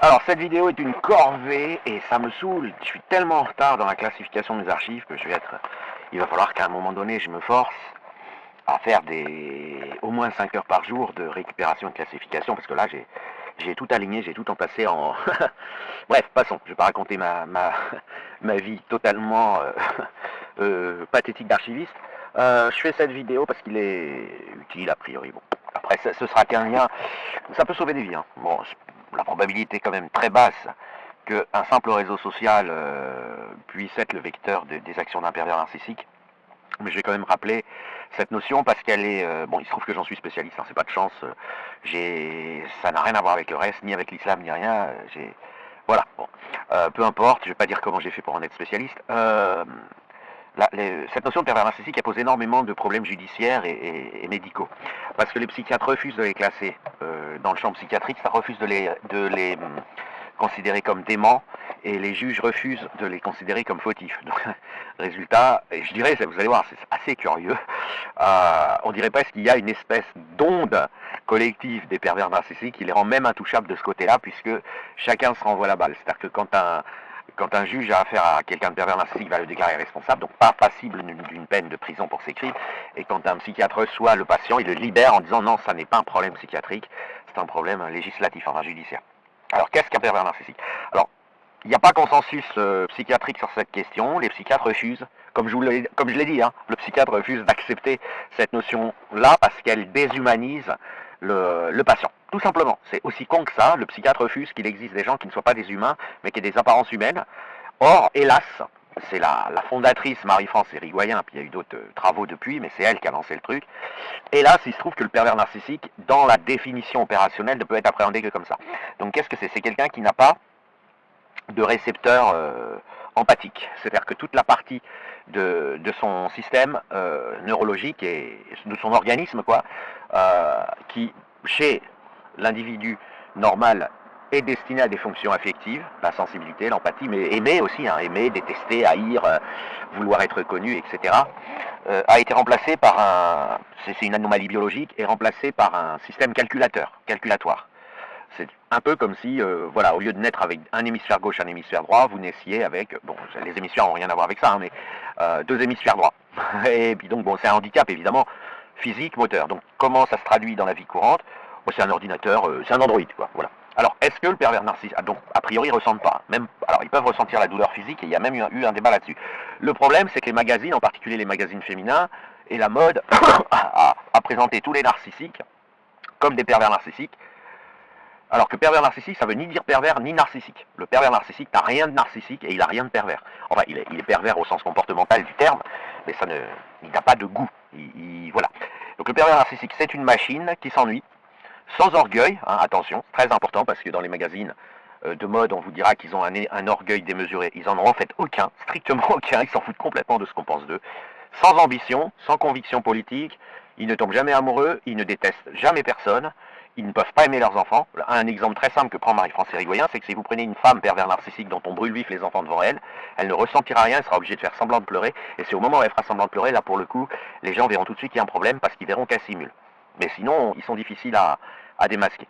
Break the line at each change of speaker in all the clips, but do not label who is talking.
Alors cette vidéo est une corvée et ça me saoule. Je suis tellement en retard dans la classification de mes archives que il va falloir qu'à un moment donné je me force à faire au moins 5 heures par jour de récupération et de classification parce que là j'ai tout aligné, j'ai tout emplacé en... Bref, passons, je vais pas raconter ma vie totalement pathétique d'archiviste. Je fais cette vidéo parce qu'il est utile a priori. Bon, après ce sera qu'un lien, ça peut sauver des vies. Hein. Bon, la probabilité est quand même très basse qu'un simple réseau social puisse être le vecteur des actions d'un pervers narcissique. Mais je vais quand même rappeler cette notion parce qu'elle est... bon, il se trouve que j'en suis spécialiste, hein, c'est pas de chance. Ça n'a rien à voir avec le reste, ni avec l'islam, ni rien. Voilà, bon. Peu importe, je vais pas dire comment j'ai fait pour en être spécialiste. Cette notion de pervers narcissique, elle pose énormément de problèmes judiciaires et médicaux. Parce que les psychiatres refusent de les classer dans le champ psychiatrique, ça refuse de les considérés comme déments, et les juges refusent de les considérer comme fautifs. Donc, résultat, et je dirais, vous allez voir, c'est assez curieux, on dirait presque qu'il y a une espèce d'onde collective des pervers narcissiques qui les rend même intouchables de ce côté-là, puisque chacun se renvoie la balle. C'est-à-dire que quand un juge a affaire à quelqu'un de pervers narcissique, il va le déclarer responsable, donc pas passible d'une peine de prison pour ses crimes, et quand un psychiatre reçoit le patient, il le libère en disant non, ça n'est pas un problème psychiatrique, c'est un problème législatif, enfin judiciaire. Alors, qu'est-ce qu'un pervers narcissique? Alors, il n'y a pas consensus psychiatrique sur cette question. Les psychiatres refusent, comme je l'ai dit, hein, le psychiatre refuse d'accepter cette notion-là parce qu'elle déshumanise le patient. Tout simplement, c'est aussi con que ça. Le psychiatre refuse qu'il existe des gens qui ne soient pas des humains, mais qui aient des apparences humaines. Or, hélas, c'est la fondatrice Marie-France Hérigoyen, puis il y a eu d'autres travaux depuis, mais c'est elle qui a lancé le truc. Hélas, il se trouve que le pervers narcissique, dans la définition opérationnelle, ne peut être appréhendé que comme ça. Donc qu'est-ce que c'est? C'est quelqu'un qui n'a pas de récepteur empathique. C'est-à-dire que toute la partie de son système neurologique et de son organisme, quoi, qui, chez l'individu normal, est destiné à des fonctions affectives, la sensibilité, l'empathie, mais aimer aussi, hein, aimer, détester, haïr, vouloir être connu, etc., a été remplacé par c'est une anomalie biologique, est remplacé par un système calculatoire. C'est un peu comme si, voilà, au lieu de naître avec un hémisphère gauche, un hémisphère droit, vous naissiez avec, bon, les hémisphères n'ont rien à voir avec ça, hein, mais deux hémisphères droits. Et puis donc, bon, c'est un handicap, évidemment, physique, moteur. Donc, comment ça se traduit dans la vie courante? Bon, c'est un ordinateur, c'est un Android, quoi, voilà. Alors, est-ce que le pervers narcissique, donc, a priori, ils ne ressentent pas, même, alors, ils peuvent ressentir la douleur physique, et il y a même eu un débat là-dessus. Le problème, c'est que les magazines, en particulier les magazines féminins, et la mode, a présenté tous les narcissiques comme des pervers narcissiques, alors que pervers narcissique, ça veut ni dire pervers ni narcissique. Le pervers narcissique n'a rien de narcissique et il n'a rien de pervers. Enfin, il est pervers au sens comportemental du terme, mais il n'a pas de goût. Voilà. Donc le pervers narcissique, c'est une machine qui s'ennuie, sans orgueil, hein, attention, très important, parce que dans les magazines de mode, on vous dira qu'ils ont un orgueil démesuré. Ils en ont en fait aucun, strictement aucun, ils s'en foutent complètement de ce qu'on pense d'eux. Sans ambition, sans conviction politique, ils ne tombent jamais amoureux, ils ne détestent jamais personne, ils ne peuvent pas aimer leurs enfants. Un exemple très simple que prend Marie-France Hérigoyen, c'est que si vous prenez une femme pervers narcissique dont on brûle vif les enfants devant elle, elle ne ressentira rien, elle sera obligée de faire semblant de pleurer, et c'est au moment où elle fera semblant de pleurer, là pour le coup, les gens verront tout de suite qu'il y a un problème parce qu'ils verront qu'elle simule. Mais sinon, ils sont difficiles à démasquer.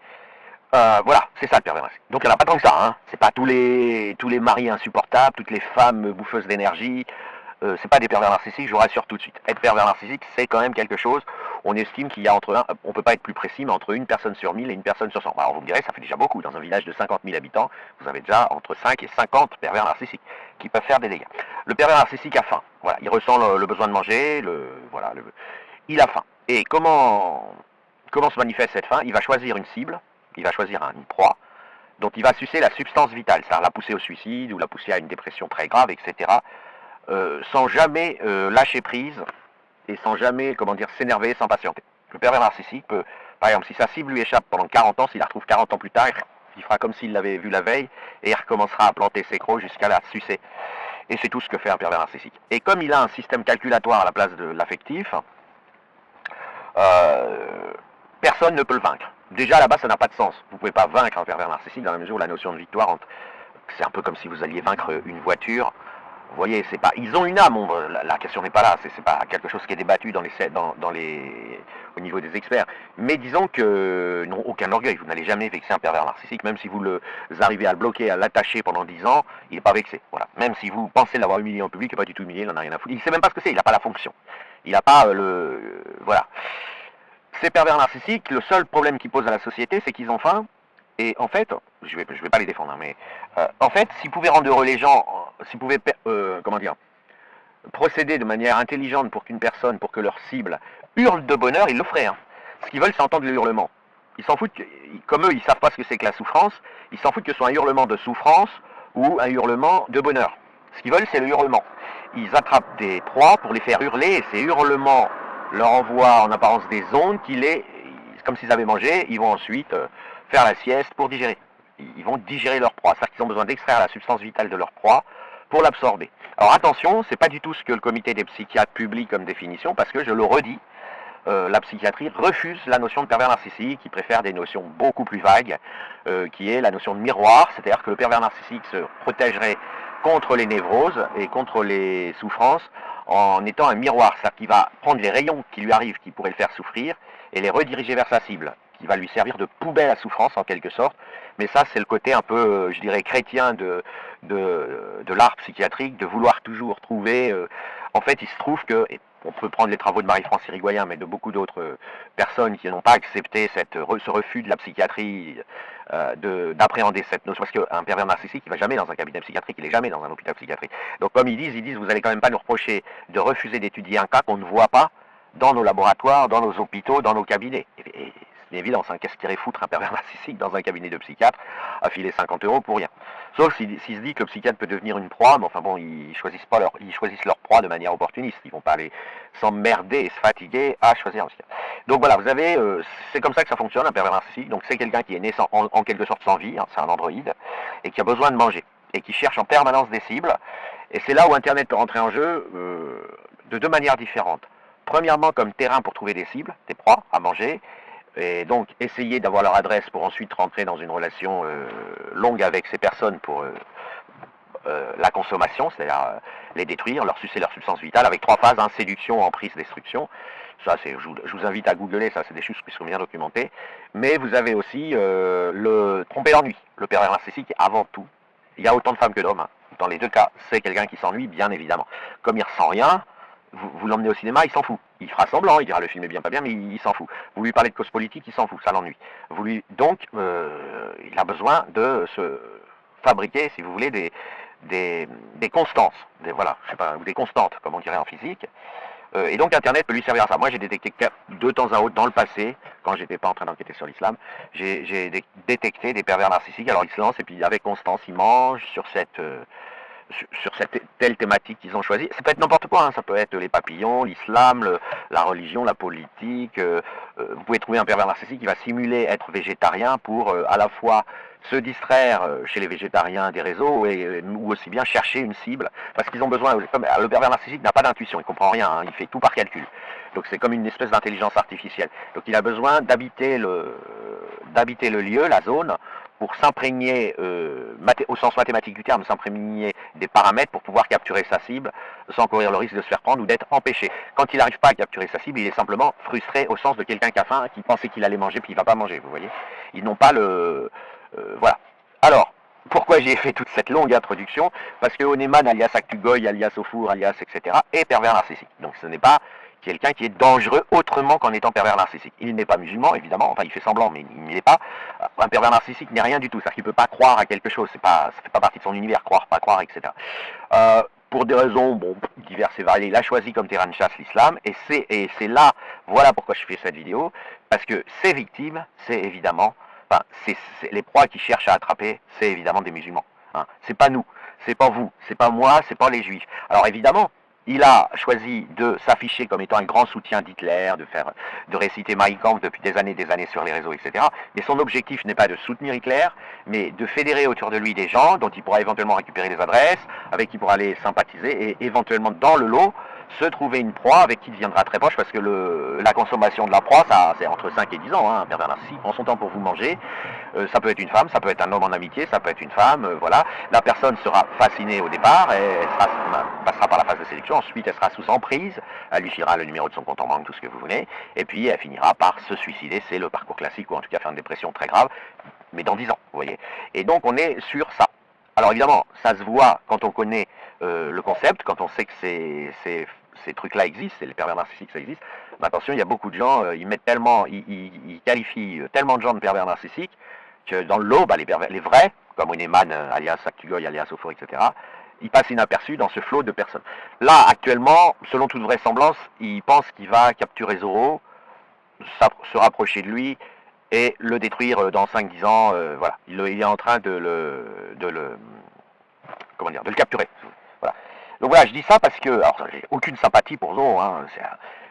Voilà, c'est ça le pervers narcissique. Donc il n'y en a pas tant que ça, hein. C'est pas tous les maris insupportables, toutes les femmes bouffeuses d'énergie, c'est pas des pervers narcissiques, je vous rassure tout de suite. Être pervers narcissique, c'est quand même quelque chose. On estime qu'il y a on peut pas être plus précis, mais entre une personne sur 1000 et une personne sur 100. Alors vous me direz, ça fait déjà beaucoup. Dans un village de 50 000 habitants, vous avez déjà entre 5 et 50 pervers narcissiques qui peuvent faire des dégâts. Le pervers narcissique a faim. Voilà, il ressent le besoin de manger, il a faim. Et comment se manifeste cette faim? Il va choisir une cible, il va choisir une proie, dont il va sucer la substance vitale, c'est-à-dire la pousser au suicide ou la pousser à une dépression très grave, etc. Sans jamais lâcher prise et sans jamais, s'énerver, s'impatienter. Le pervers narcissique peut, par exemple, si sa cible lui échappe pendant 40 ans, s'il la retrouve 40 ans plus tard, il fera comme s'il l'avait vu la veille et il recommencera à planter ses crocs jusqu'à la sucer. Et c'est tout ce que fait un pervers narcissique. Et comme il a un système calculatoire à la place de l'affectif, personne ne peut le vaincre. Déjà là-bas, ça n'a pas de sens. Vous ne pouvez pas vaincre un pervers narcissique dans la mesure où la notion de victoire, c'est un peu comme si vous alliez vaincre une voiture Vous voyez, c'est pas, ils ont une âme, la question n'est pas là, c'est pas quelque chose qui est débattu au niveau des experts. Mais disons que n'ont aucun orgueil, vous n'allez jamais vexer un pervers narcissique, même si vous arrivez à le bloquer, à l'attacher pendant 10 ans, il n'est pas vexé. Voilà. Même si vous pensez l'avoir humilié en public, il n'est pas du tout humilié, il n'en a rien à foutre. Il ne sait même pas ce que c'est, il n'a pas la fonction. Il n'a pas voilà. Ces pervers narcissiques, le seul problème qu'ils posent à la société, c'est qu'ils ont faim. Et en fait, je vais pas les défendre, hein, mais en fait, s'ils pouvaient rendre heureux les gens, s'ils pouvaient, comment dire, procéder de manière intelligente pour pour que leur cible hurle de bonheur, ils le feraient. Hein. Ce qu'ils veulent, c'est entendre le hurlement. Ils s'en foutent, comme eux, ils savent pas ce que c'est que la souffrance, ils s'en foutent que ce soit un hurlement de souffrance ou un hurlement de bonheur. Ce qu'ils veulent, c'est le hurlement. Ils attrapent des proies pour les faire hurler, et ces hurlements leur envoient en apparence des ondes comme s'ils avaient mangé, ils vont ensuite faire la sieste pour digérer. Ils vont digérer leur proie, c'est-à-dire qu'ils ont besoin d'extraire la substance vitale de leur proie pour l'absorber. Alors attention, c'est pas du tout ce que le comité des psychiatres publie comme définition, parce que je le redis, la psychiatrie refuse la notion de pervers narcissique, qui préfère des notions beaucoup plus vagues, qui est la notion de miroir, c'est-à-dire que le pervers narcissique se protégerait contre les névroses et contre les souffrances en étant un miroir, c'est-à-dire qu'il va prendre les rayons qui lui arrivent, qui pourraient le faire souffrir, et les rediriger vers sa cible, qui va lui servir de poubelle à souffrance en quelque sorte. Mais ça, c'est le côté un peu, je dirais, chrétien de l'art psychiatrique, de vouloir toujours trouver. En fait, il se trouve que, et on peut prendre les travaux de Marie-France Irigoyen, mais de beaucoup d'autres personnes qui n'ont pas accepté ce refus de la psychiatrie d'appréhender cette notion, parce qu'un pervers narcissique, il ne va jamais dans un cabinet psychiatrique, il n'est jamais dans un hôpital psychiatrique. Donc comme ils disent, vous n'allez quand même pas nous reprocher de refuser d'étudier un cas qu'on ne voit pas dans nos laboratoires, dans nos hôpitaux, dans nos cabinets. Et c'est une évidence, hein, qu'est-ce qu'il irait foutre un pervers narcissique dans un cabinet de psychiatre à filer 50 € pour rien. Sauf s'il se dit que le psychiatre peut devenir une proie, mais enfin bon, ils choisissent leur proie de manière opportuniste. Ils vont pas aller s'emmerder et se fatiguer à choisir un psychiatre. Donc voilà, vous avez, c'est comme ça que ça fonctionne, un pervers narcissique. Donc c'est quelqu'un qui est né en quelque sorte sans vie, hein, c'est un androïde, et qui a besoin de manger, et qui cherche en permanence des cibles. Et c'est là où Internet peut rentrer en jeu de deux manières différentes. Premièrement, comme terrain pour trouver des cibles, des proies à manger, et donc essayer d'avoir leur adresse pour ensuite rentrer dans une relation longue avec ces personnes pour la consommation, c'est-à-dire les détruire, leur sucer leur substance vitale, avec 3 phases, hein, séduction, emprise, destruction. Ça, je vous invite à googler, ça c'est des choses qui sont bien documentées. Mais vous avez aussi le tromper l'ennui, le pervers narcissique avant tout. Il y a autant de femmes que d'hommes, hein. Dans les deux cas, c'est quelqu'un qui s'ennuie, bien évidemment. Comme il ressent rien, vous l'emmenez au cinéma, il s'en fout. Il fera semblant, il dira le film est bien pas bien, mais il s'en fout. Vous lui parlez de cause politique, il s'en fout, ça l'ennuie. Donc, il a besoin de se fabriquer, si vous voulez, des constances, voilà, je sais pas, ou des constantes, comme on dirait en physique. Et donc Internet peut lui servir à ça. Moi j'ai détecté de temps à autre dans le passé, quand j'étais pas en train d'enquêter sur l'islam, j'ai détecté des pervers narcissiques. Alors ils se lancent et puis avec constance ils mangent sur cette telle thématique qu'ils ont choisi. Ça peut être n'importe quoi, hein. Ça peut être les papillons, l'islam, la religion, la politique. Vous pouvez trouver un pervers narcissique qui va simuler être végétarien pour à la fois se distraire chez les végétariens des réseaux ou aussi bien chercher une cible, parce qu'ils ont besoin, comme le pervers narcissique n'a pas d'intuition, il comprend rien, hein, il fait tout par calcul. Donc c'est comme une espèce d'intelligence artificielle. Donc il a besoin d'habiter le lieu, la zone, pour s'imprégner, au sens mathématique du terme, s'imprégner des paramètres pour pouvoir capturer sa cible sans courir le risque de se faire prendre ou d'être empêché. Quand il n'arrive pas à capturer sa cible, il est simplement frustré au sens de quelqu'un qui a faim, qui pensait qu'il allait manger puis il ne va pas manger, vous voyez. Ils n'ont pas le... voilà. Alors, pourquoi j'ai fait toute cette longue introduction? Parce que Oneman, alias Actugoy, alias Ofour, alias etc., est pervers narcissique. Donc ce n'est pas quelqu'un qui est dangereux autrement qu'en étant pervers narcissique. Il n'est pas musulman, évidemment, enfin il fait semblant, mais il n'est pas. Un pervers narcissique n'est rien du tout, c'est-à-dire qu'il ne peut pas croire à quelque chose, ça ne fait pas partie de son univers, croire, pas croire, etc. Pour des raisons diverses et variées, il a choisi comme terrain de chasse l'islam, et c'est là, voilà pourquoi je fais cette vidéo, parce que ces victimes, c'est évidemment, enfin, les proies qui cherchent à attraper, c'est évidemment des musulmans. Hein. C'est pas nous, c'est pas vous, c'est pas moi, c'est pas les juifs. Alors évidemment, il a choisi de s'afficher comme étant un grand soutien d'Hitler, de réciter Mein Kampf depuis des années sur les réseaux, etc. Mais son objectif n'est pas de soutenir Hitler, mais de fédérer autour de lui des gens dont il pourra éventuellement récupérer des adresses, avec qui il pourra aller sympathiser, et éventuellement dans le lot, se trouver une proie avec qui deviendra très proche, parce que la consommation de la proie, ça c'est entre 5 et 10 ans, hein, un pervers narcissique prend son temps pour vous manger, ça peut être une femme, ça peut être un homme en amitié, ça peut être une femme, voilà, la personne sera fascinée au départ, passera par la phase de séduction, ensuite elle sera sous emprise, elle lui filera le numéro de son compte en banque, tout ce que vous voulez, et puis elle finira par se suicider, c'est le parcours classique, ou en tout cas faire une dépression très grave, mais dans 10 ans, vous voyez. Et donc on est sur ça. Alors évidemment, ça se voit quand on connaît le concept, quand on sait que ces trucs-là existent, et les pervers narcissiques ça existe. Mais attention, il y a beaucoup de gens, ils qualifient tellement de gens de pervers narcissiques que dans le lot, les vrais, comme Hahnemann, alias Aktugoy, alias Ofo, etc., ils passent inaperçus dans ce flot de personnes. Là, actuellement, selon toute vraisemblance, il pense qu'il va capturer Zorro, se rapprocher de lui et le détruire dans 5-10 ans. Voilà, il est en train de le capturer. Voilà. Donc voilà, je dis ça parce que, alors j'ai aucune sympathie pour Zorro, hein,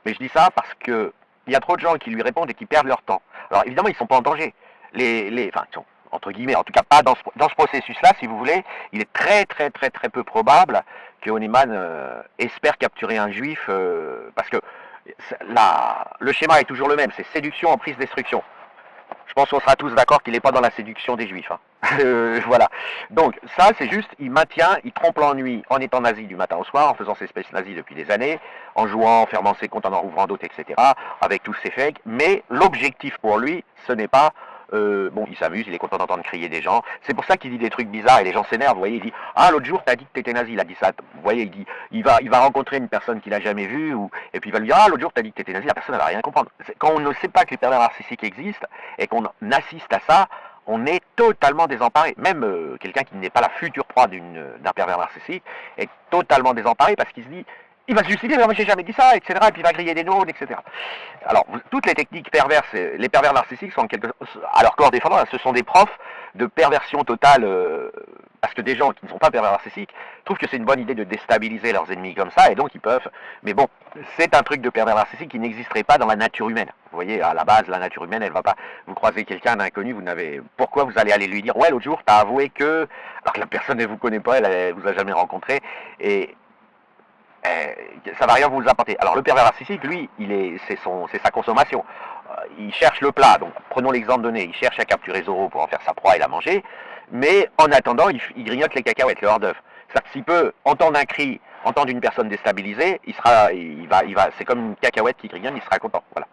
mais je dis ça parce que il y a trop de gens qui lui répondent et qui perdent leur temps. Alors évidemment, ils ne sont pas en danger. Enfin, ils sont, entre guillemets, en tout cas pas dans ce processus-là, si vous voulez, il est très peu probable que Hahnemann espère capturer un juif, parce que le schéma est toujours le même, c'est séduction en prise-destruction. Je pense qu'on sera tous d'accord qu'il n'est pas dans la séduction des juifs. Hein. Voilà. Donc ça, c'est juste, il trompe l'ennui en étant nazi du matin au soir, en faisant ses espèces nazis depuis des années, en jouant, en fermant ses comptes, en rouvrant d'autres, etc., avec tous ses fakes. Mais l'objectif pour lui, ce n'est pas... bon, il s'amuse, il est content d'entendre crier des gens. C'est pour ça qu'il dit des trucs bizarres et les gens s'énervent. Vous voyez, il dit ah l'autre jour t'as dit que t'étais nazi. Il a dit ça. Vous voyez, il va rencontrer une personne qu'il a jamais vue et puis il va lui dire ah l'autre jour t'as dit que t'étais nazi. La personne ne va rien comprendre. Quand on ne sait pas que les pervers narcissiques existent et qu'on assiste à ça, on est totalement désemparé. Même quelqu'un qui n'est pas la future proie d'un pervers narcissique est totalement désemparé parce qu'il se dit il va se suicider, mais moi j'ai jamais dit ça, etc. Et puis il va griller des neurones, etc. Alors, toutes les techniques perverses, les pervers narcissiques sont à leur corps défendant, ce sont des profs de perversion totale, parce que des gens qui ne sont pas pervers narcissiques trouvent que c'est une bonne idée de déstabiliser leurs ennemis comme ça, et donc ils peuvent... Mais bon, c'est un truc de pervers narcissique qui n'existerait pas dans la nature humaine. Vous voyez, à la base, la nature humaine, elle va pas... Vous croisez quelqu'un d'inconnu, pourquoi vous allez aller lui dire, ouais, l'autre jour, t'as avoué que... Alors que la personne ne vous connaît pas, elle vous a jamais rencontré, et... ça va rien vous apporter. Alors le pervers narcissique, lui, c'est sa consommation. Il cherche le plat. Donc prenons l'exemple donné, il cherche à capturer Zorro pour en faire sa proie et la manger, mais en attendant, il grignote les cacahuètes, le hors d'œuvre. C'est-à-dire que s'il peut entendre un cri, entendre une personne déstabilisée, c'est comme une cacahuète qui grignote, il sera content. Voilà.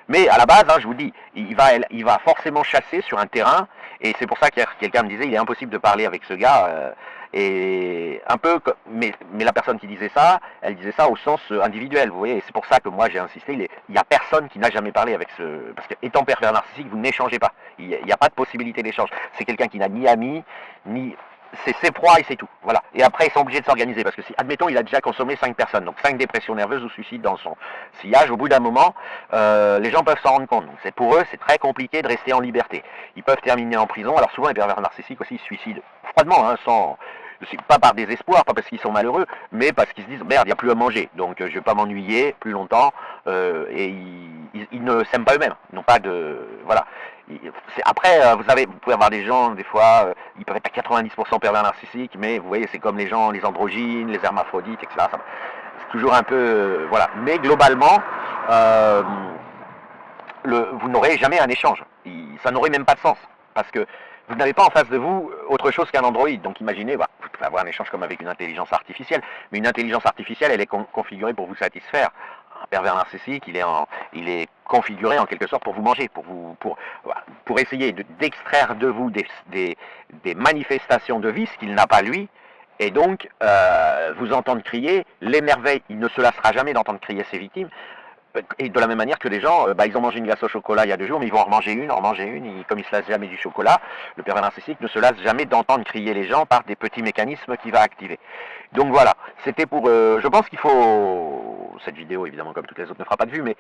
Mais à la base, hein, je vous dis, il va forcément chasser sur un terrain, et c'est pour ça que quelqu'un me disait, il est impossible de parler avec ce gars, et un peu, mais la personne qui disait ça, elle disait ça au sens individuel, vous voyez, et c'est pour ça que moi j'ai insisté, il n'y a personne qui n'a jamais parlé avec parce que étant pervers narcissique, vous n'échangez pas, il n'y a pas de possibilité d'échange, c'est quelqu'un qui n'a ni amis, ni... C'est ses proies et c'est tout. Voilà. Et après, ils sont obligés de s'organiser parce que si, admettons, il a déjà consommé 5 personnes, donc 5 dépressions nerveuses ou suicides dans son sillage, au bout d'un moment, les gens peuvent s'en rendre compte. Donc pour eux, c'est très compliqué de rester en liberté. Ils peuvent terminer en prison. Alors souvent, les pervers narcissiques aussi se suicident froidement, hein, pas par désespoir, pas parce qu'ils sont malheureux, mais parce qu'ils se disent merde, il n'y a plus à manger, donc je ne vais pas m'ennuyer plus longtemps, et ils ne s'aiment pas eux-mêmes, ils n'ont pas de... Voilà. Après, vous pouvez avoir des gens, des fois, ils peuvent être à 90% pervers narcissiques, mais vous voyez, c'est comme les gens, les androgynes, les hermaphrodites, etc. C'est toujours un peu... voilà. Mais globalement, vous n'aurez jamais un échange. Ça n'aurait même pas de sens, parce que vous n'avez pas en face de vous autre chose qu'un androïde. Donc imaginez, vous pouvez avoir un échange comme avec une intelligence artificielle, mais une intelligence artificielle, elle est configurée pour vous satisfaire. Un pervers narcissique, il est configuré en quelque sorte pour vous manger, pour essayer d'extraire de vous des manifestations de vice qu'il n'a pas lui, et donc vous entendre crier, l'émerveille, il ne se lassera jamais d'entendre crier ses victimes. Et de la même manière que les gens, ils ont mangé une glace au chocolat il y a 2 jours, mais ils vont en remanger une, comme ils se lassent jamais du chocolat, le pervers narcissique ne se lasse jamais d'entendre crier les gens par des petits mécanismes qu'il va activer. Donc voilà, c'était pour... je pense qu'il faut... Cette vidéo, évidemment, comme toutes les autres, ne fera pas de vue, mais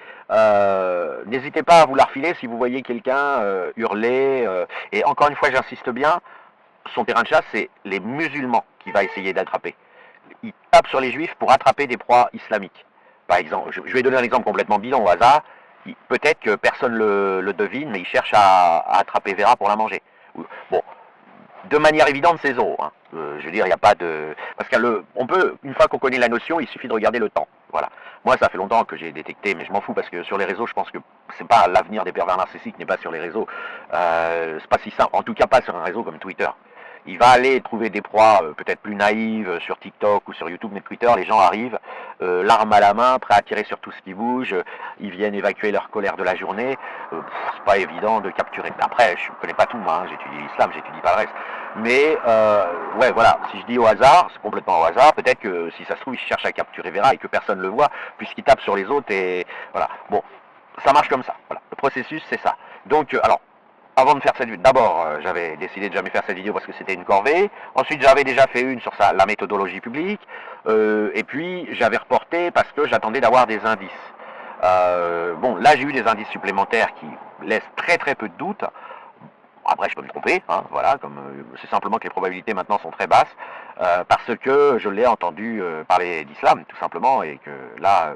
n'hésitez pas à vous la refiler si vous voyez quelqu'un hurler. Et encore une fois, j'insiste bien, son terrain de chasse, c'est les musulmans qu'il va essayer d'attraper. Il tape sur les juifs pour attraper des proies islamiques. Par exemple, je vais donner un exemple complètement bidon au hasard. Peut-être que personne le devine, mais il cherche à attraper Vera pour la manger. Bon, de manière évidente, c'est Zorro. Hein. Je veux dire, il n'y a pas de... Parce qu'on peut, une fois qu'on connaît la notion, il suffit de regarder le temps. Voilà. Moi, ça fait longtemps que j'ai détecté, mais je m'en fous parce que sur les réseaux, je pense que c'est pas l'avenir des pervers narcissiques n'est pas sur les réseaux. C'est pas si simple. En tout cas, pas sur un réseau comme Twitter. Il va aller trouver des proies peut-être plus naïves sur TikTok ou sur YouTube, mais Twitter, les gens arrivent, l'arme à la main, prêts à tirer sur tout ce qui bouge, ils viennent évacuer leur colère de la journée, c'est pas évident de capturer. Après, je connais pas tout, moi, hein, j'étudie l'islam, j'étudie pas le reste. Mais, ouais, voilà, si je dis au hasard, c'est complètement au hasard, peut-être que si ça se trouve, ils cherchent à capturer Vera et que personne ne le voit, puisqu'ils tapent sur les autres et voilà. Bon, ça marche comme ça, voilà. Le processus, c'est ça. Donc, alors, avant de faire cette vidéo, d'abord, j'avais décidé de jamais faire cette vidéo parce que c'était une corvée. Ensuite, j'avais déjà fait une sur la méthodologie publique. Et puis, j'avais reporté parce que j'attendais d'avoir des indices. Bon, là, j'ai eu des indices supplémentaires qui laissent très très peu de doutes. Après, je peux me tromper, hein, voilà, comme c'est simplement que les probabilités maintenant sont très basses, parce que je l'ai entendu parler d'islam, tout simplement, et que là,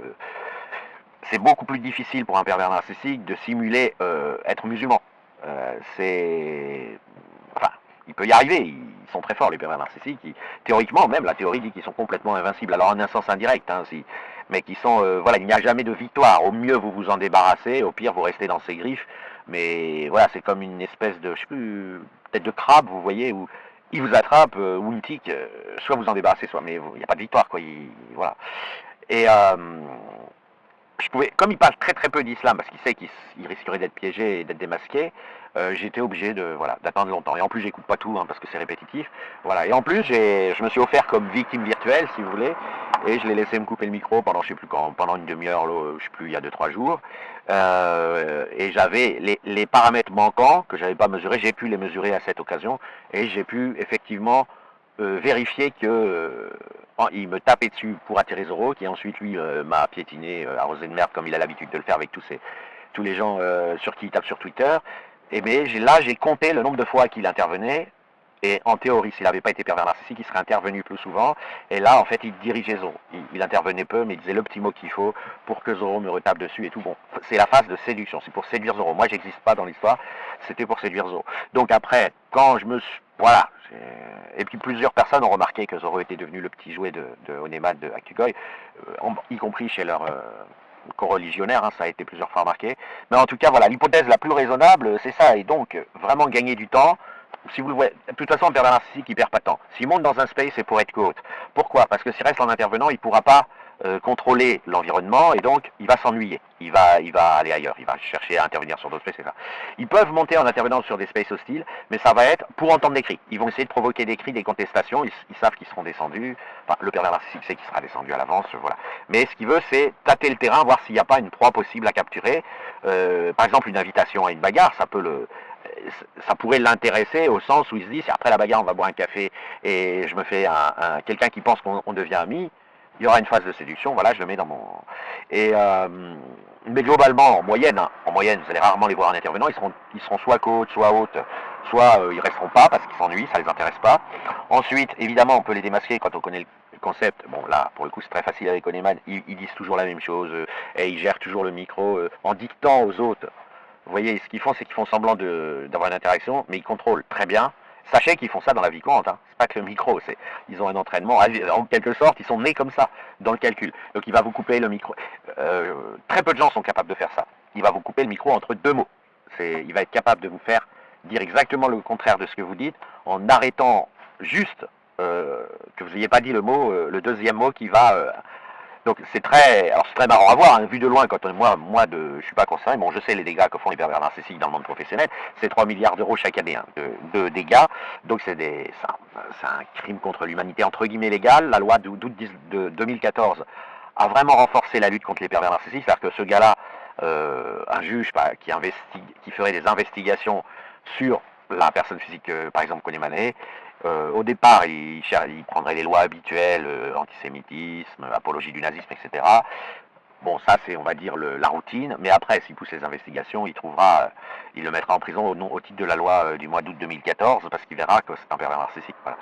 c'est beaucoup plus difficile pour un pervers narcissique de simuler être musulman. C'est... Enfin, il peut y arriver, ils sont très forts les pervers narcissiques, théoriquement même, la théorie dit qu'ils sont complètement invincibles, alors en un sens indirect, hein, mais qui sont, voilà, il n'y a jamais de victoire, au mieux vous vous en débarrassez, au pire vous restez dans ses griffes, mais voilà, c'est comme une espèce de, je sais plus, peut-être de crabe, vous voyez, où il vous attrape, ou une tique, soit vous en débarrassez, soit, mais il n'y a pas de victoire, quoi, voilà. Et comme il parle très très peu d'islam, parce qu'il sait qu'il risquerait d'être piégé et d'être démasqué, j'étais obligé de voilà d'attendre longtemps. Et en plus, j'écoute pas tout hein, parce que c'est répétitif. Voilà. Et en plus, je me suis offert comme victime virtuelle, si vous voulez, et je l'ai laissé me couper le micro pendant je sais plus quand, pendant une demi-heure, je sais plus, il y a 2-3 jours. Et j'avais les paramètres manquants que j'avais pas mesurés, j'ai pu les mesurer à cette occasion, et j'ai pu effectivement vérifier que il me tapait dessus pour attirer Zoro, qui ensuite lui m'a piétiné, arrosé de merde comme il a l'habitude de le faire avec tous les gens sur qui il tape sur Twitter. Et mais là j'ai compté le nombre de fois qu'il intervenait. Et en théorie, s'il n'avait pas été pervers narcissique, il serait intervenu plus souvent. Et là, en fait, il dirigeait Zoro. Il intervenait peu, mais il disait le petit mot qu'il faut pour que Zoro me retape dessus et tout. Bon, c'est la phase de séduction. C'est pour séduire Zoro. Moi, j'existe pas dans l'histoire. C'était pour séduire Zoro. Donc après, quand je me suis... Voilà. Et puis plusieurs personnes ont remarqué que Zoro était devenu le petit jouet de Onemad de Akugoi, y compris chez leur... co-religionnaire, hein, ça a été plusieurs fois remarqué. Mais en tout cas, voilà, l'hypothèse la plus raisonnable, c'est ça. Et donc, vraiment gagner du temps. Si vous le voyez, de toute façon, un pervers narcissique, il perd pas de temps. S'il monte dans un space, c'est pour être coach. Pourquoi? Parce que s'il reste en intervenant, il ne pourra pas contrôler l'environnement et donc il va s'ennuyer. Il va aller ailleurs. Il va chercher à intervenir sur d'autres spaces, c'est ça. Ils peuvent monter en intervenant sur des spaces hostiles, mais ça va être pour entendre des cris. Ils vont essayer de provoquer des cris, des contestations. Ils savent qu'ils seront descendus. Enfin, le pervers narcissique sait qu'il sera descendu à l'avance, voilà. Mais ce qu'il veut, c'est tâter le terrain, voir s'il n'y a pas une proie possible à capturer. Par exemple, une invitation à une bagarre, ça pourrait l'intéresser au sens où il se dit, si après la bagarre on va boire un café et je me fais quelqu'un qui pense qu'on devient amis, il y aura une phase de séduction, voilà, je le mets dans mon... Et, mais globalement, en moyenne, vous allez rarement les voir en intervenant, ils seront soit coach, soit hôte, soit ils resteront pas parce qu'ils s'ennuient, ça les intéresse pas. Ensuite, évidemment, on peut les démasquer quand on connaît le concept. Bon, là, pour le coup, c'est très facile avec Onemad, ils disent toujours la même chose, et ils gèrent toujours le micro en dictant aux autres. Vous voyez, ce qu'ils font, c'est qu'ils font semblant d'avoir une interaction, mais ils contrôlent très bien. Sachez qu'ils font ça dans la vie courante, hein. C'est pas que le micro, ils ont un entraînement. En quelque sorte, ils sont nés comme ça, dans le calcul. Donc il va vous couper le micro. Très peu de gens sont capables de faire ça. Il va vous couper le micro entre deux mots. Il va être capable de vous faire dire exactement le contraire de ce que vous dites, en arrêtant juste que vous n'ayez pas dit le deuxième mot qui va... Donc c'est très marrant à voir, hein, vu de loin, quand je suis pas concerné, bon je sais les dégâts que font les pervers narcissiques dans le monde professionnel, c'est 3 milliards d'euros chaque année hein, de dégâts, donc c'est un crime contre l'humanité entre guillemets légal. La loi d'août de 2014 a vraiment renforcé la lutte contre les pervers narcissiques, c'est-à-dire que ce gars-là, un juge qui ferait des investigations sur la personne physique, par exemple Konemane, au départ, il prendrait les lois habituelles, antisémitisme, apologie du nazisme, etc. Bon, ça c'est, on va dire, la routine, mais après, s'il pousse les investigations, il le mettra en prison au titre de la loi du mois d'août 2014, parce qu'il verra que c'est un pervers narcissique. Voilà.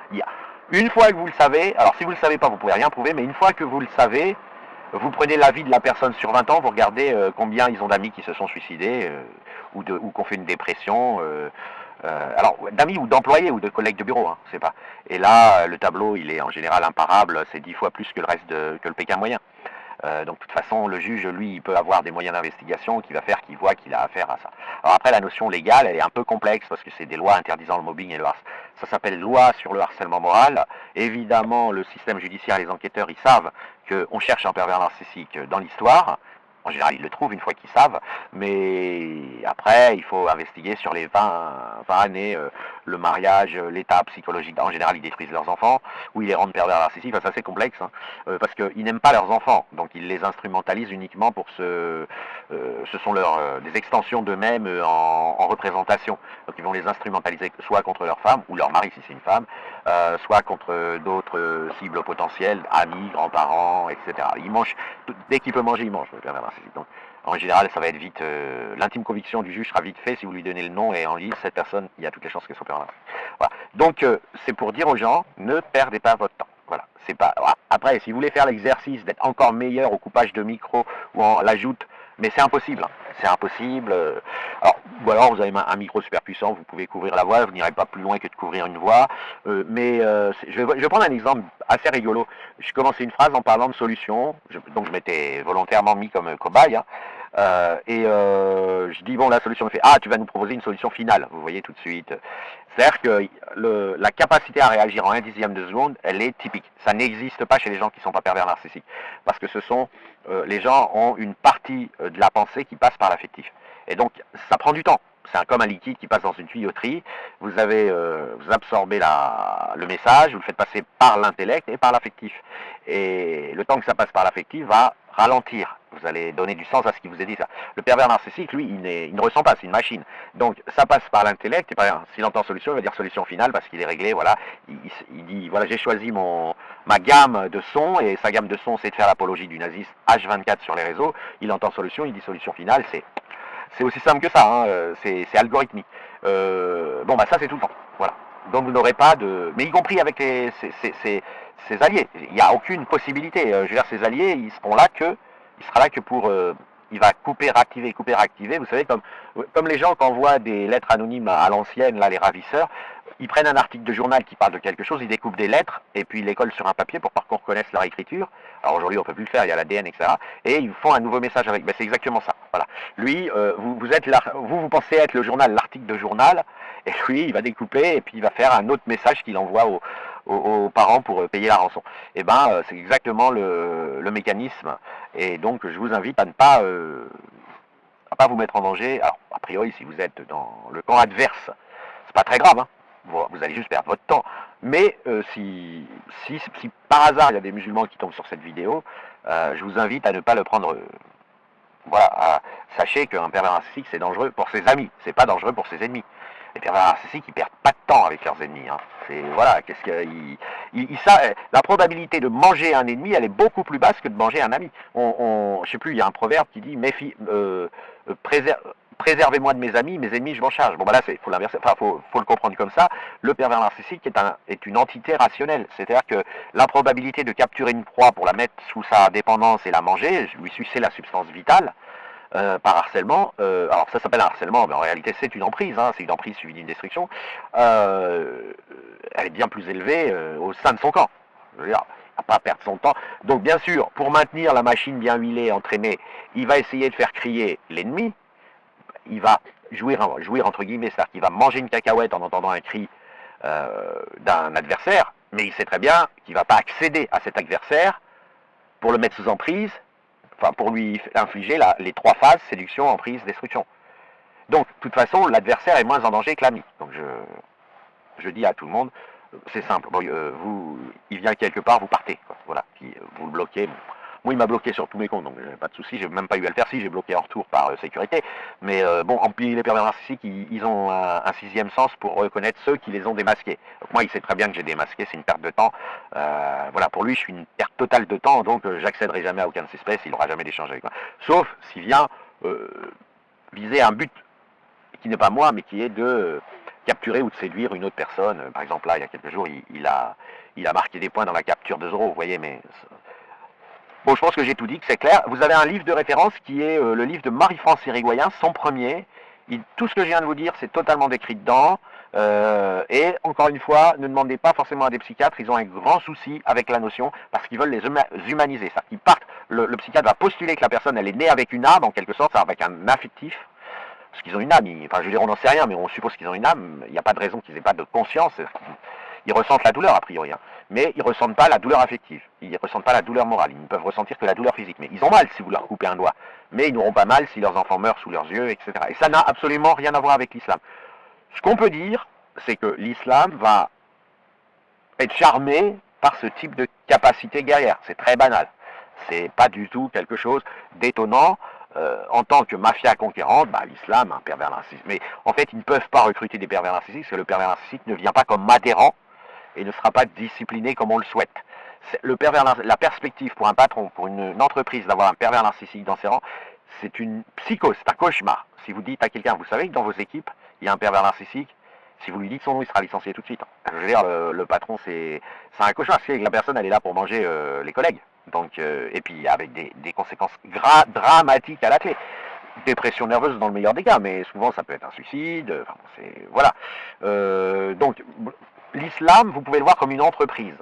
Une fois que vous le savez, alors si vous ne le savez pas, vous ne pouvez rien prouver, mais une fois que vous le savez, vous prenez la vie de la personne sur 20 ans, vous regardez combien ils ont d'amis qui se sont suicidés, ou qu'on fait une dépression, alors d'amis ou d'employés ou de collègues de bureau, hein, je sais pas. Et là, le tableau, il est en général imparable, c'est 10 fois plus que le reste que le Pékin moyen. Donc de toute façon, le juge, lui, il peut avoir des moyens d'investigation qui va faire qu'il voit qu'il a affaire à ça. Alors après, la notion légale, elle est un peu complexe parce que c'est des lois interdisant le mobbing et le harcèlement. Ça s'appelle loi sur le harcèlement moral. Évidemment, le système judiciaire et les enquêteurs, ils savent qu'on cherche un pervers narcissique dans l'histoire. En général, ils le trouvent une fois qu'ils savent, mais après, il faut investiguer sur les 20 années, le mariage, l'état psychologique. En général, ils détruisent leurs enfants, ou ils les rendent pervers narcissiques. Enfin, c'est assez complexe, hein, parce qu'ils n'aiment pas leurs enfants, donc ils les instrumentalisent uniquement pour ce sont des extensions d'eux-mêmes en représentation. Donc ils vont les instrumentaliser soit contre leur femme, ou leur mari si c'est une femme, soit contre d'autres cibles potentielles, amis, grands-parents, etc. Ils mangent, dès qu'il peut manger, il mange, le pervers narcissique. Donc, en général, ça va être vite, l'intime conviction du juge sera vite fait si vous lui donnez le nom et en dit cette personne, il y a toutes les chances qu'elle soit pervers narcissique. Voilà. Donc, c'est pour dire aux gens, ne perdez pas votre temps. Voilà. C'est pas. Après, si vous voulez faire l'exercice d'être encore meilleur au coupage de micro ou en l'ajoute, mais c'est impossible. Hein. C'est impossible. Ou alors vous avez un micro super puissant, vous pouvez couvrir la voix, vous n'irez pas plus loin que de couvrir une voix. Je vais prendre un exemple assez rigolo. Je commençais une phrase en parlant de solution, donc je m'étais volontairement mis comme cobaye. Hein. Je dis, bon, la solution me fait, tu vas nous proposer une solution finale, vous voyez tout de suite. C'est-à-dire que la capacité à réagir en 1/10 de seconde, elle est typique. Ça n'existe pas chez les gens qui ne sont pas pervers narcissiques. Parce que les gens ont une partie de la pensée qui passe par l'affectif. Et donc, ça prend du temps. C'est comme un liquide qui passe dans une tuyauterie. Vous absorbez le message, vous le faites passer par l'intellect et par l'affectif. Et le temps que ça passe par l'affectif va ralentir. Vous allez donner du sens à ce qui vous est dit. Le pervers narcissique, lui, il ne ressent pas, c'est une machine. Donc, ça passe par l'intellect. Et par exemple, s'il entend solution, il va dire solution finale parce qu'il est réglé. Voilà, il dit, voilà, j'ai choisi ma gamme de sons et sa gamme de sons, c'est de faire l'apologie du nazisme H24 sur les réseaux. Il entend solution, il dit solution finale. C'est aussi simple que ça, hein, c'est algorithmique. Ça c'est tout le temps. Voilà. Donc vous n'aurez pas de. Mais y compris avec ses alliés. Il n'y a aucune possibilité. Je veux dire, ses alliés, il sera là que pour. Il va couper, réactiver. Vous savez, comme les gens qui envoient des lettres anonymes à l'ancienne, là, les ravisseurs, ils prennent un article de journal qui parle de quelque chose, ils découpent des lettres, et puis ils les collent sur un papier pour pas qu'on reconnaisse leur écriture. Alors aujourd'hui, on peut plus le faire, il y a l'ADN, etc. Et ils font un nouveau message avec. C'est exactement ça. Voilà. Lui, vous pensez être le journal, l'article de journal, et lui, il va découper, et puis il va faire un autre message qu'il envoie aux parents pour payer la rançon. Et c'est exactement le mécanisme. Et donc, je vous invite à ne pas vous mettre en danger. Alors, a priori, si vous êtes dans le camp adverse, c'est pas très grave, hein. Vous allez juste perdre votre temps. Mais si par hasard il y a des musulmans qui tombent sur cette vidéo, je vous invite à ne pas le prendre. Sachez qu'un pervers narcissique c'est dangereux pour ses amis, c'est pas dangereux pour ses ennemis. Les pervers narcissiques ils perdent pas de temps avec leurs ennemis. Hein. La probabilité de manger un ennemi elle est beaucoup plus basse que de manger un ami. Je sais plus, il y a un proverbe qui dit préservez-moi de mes amis, mes ennemis je m'en charge. Bon là faut l'inverser, faut le comprendre comme ça. Le pervers narcissique est une entité rationnelle, c'est-à-dire que la probabilité de capturer une proie pour la mettre sous sa dépendance et la manger, lui sucer la substance vitale par harcèlement, alors ça s'appelle un harcèlement, mais en réalité c'est une emprise, hein, c'est une emprise suivie d'une destruction, elle est bien plus élevée au sein de son camp. Je veux dire, à pas perdre son temps. Donc bien sûr, pour maintenir la machine bien huilée, entraînée, il va essayer de faire crier l'ennemi. Il va jouir entre guillemets, c'est-à-dire qu'il va manger une cacahuète en entendant un cri d'un adversaire, mais il sait très bien qu'il ne va pas accéder à cet adversaire pour le mettre sous emprise, pour lui infliger les 3 phases, séduction, emprise, destruction. Donc, de toute façon, l'adversaire est moins en danger que l'ami. Donc, je dis à tout le monde, c'est simple, il vient quelque part, vous partez. Quoi. Voilà, puis, vous le bloquez. Moi, il m'a bloqué sur tous mes comptes, donc pas de souci. J'ai même pas eu à le faire. Si j'ai bloqué en retour par sécurité, mais les pervers narcissiques, ils ont un 6e sens pour reconnaître ceux qui les ont démasqués. Donc moi, il sait très bien que j'ai démasqué, c'est une perte de temps. Pour lui, je suis une perte totale de temps, donc j'accéderai jamais à aucun de ses espèces. Il n'aura jamais d'échange avec moi, sauf s'il vient viser un but qui n'est pas moi, mais qui est de capturer ou de séduire une autre personne. Par exemple, là, il y a quelques jours, il a marqué des points dans la capture de Zoro, vous voyez, mais. Bon, je pense que j'ai tout dit, que c'est clair. Vous avez un livre de référence qui est le livre de Marie-France Irigoyen, son premier. Tout ce que je viens de vous dire, c'est totalement décrit dedans. Et encore une fois, ne demandez pas forcément à des psychiatres, ils ont un grand souci avec la notion parce qu'ils veulent les humaniser. Ça, ils partent, le psychiatre va postuler que la personne elle est née avec une âme en quelque sorte, avec un affectif, parce qu'ils ont une âme. Enfin, je veux dire, on n'en sait rien, mais on suppose qu'ils ont une âme. Il n'y a pas de raison qu'ils n'aient pas de conscience. Ils ressentent la douleur a priori, hein. Mais ils ne ressentent pas la douleur affective. Ils ne ressentent pas la douleur morale. Ils ne peuvent ressentir que la douleur physique. Mais ils ont mal si vous leur coupez un doigt. Mais ils n'auront pas mal si leurs enfants meurent sous leurs yeux, etc. Et ça n'a absolument rien à voir avec l'islam. Ce qu'on peut dire, c'est que l'islam va être charmé par ce type de capacité guerrière. C'est très banal. C'est pas du tout quelque chose d'étonnant. En tant que mafia conquérante, l'islam, un pervers narcissique. Mais en fait, ils ne peuvent pas recruter des pervers narcissiques parce que le pervers narcissique ne vient pas comme adhérent et ne sera pas discipliné comme on le souhaite. La perspective pour un patron, pour une entreprise d'avoir un pervers narcissique dans ses rangs, c'est une psychose, c'est un cauchemar. Si vous dites à quelqu'un, vous savez que dans vos équipes, il y a un pervers narcissique, si vous lui dites son nom, il sera licencié tout de suite. Je veux dire, le patron, c'est un cauchemar. C'est que la personne, elle est là pour manger les collègues. Donc, et puis avec des conséquences dramatiques à la clé. Dépression nerveuse dans le meilleur des cas, mais souvent ça peut être un suicide. Enfin, voilà. Donc, l'islam, vous pouvez le voir comme une entreprise.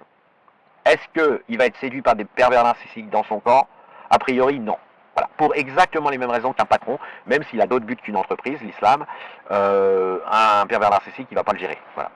Est-ce qu'il va être séduit par des pervers narcissiques dans son camp? A priori, non. Voilà. Pour exactement les mêmes raisons qu'un patron, même s'il a d'autres buts qu'une entreprise, l'islam, un pervers narcissique, il ne va pas le gérer. Voilà.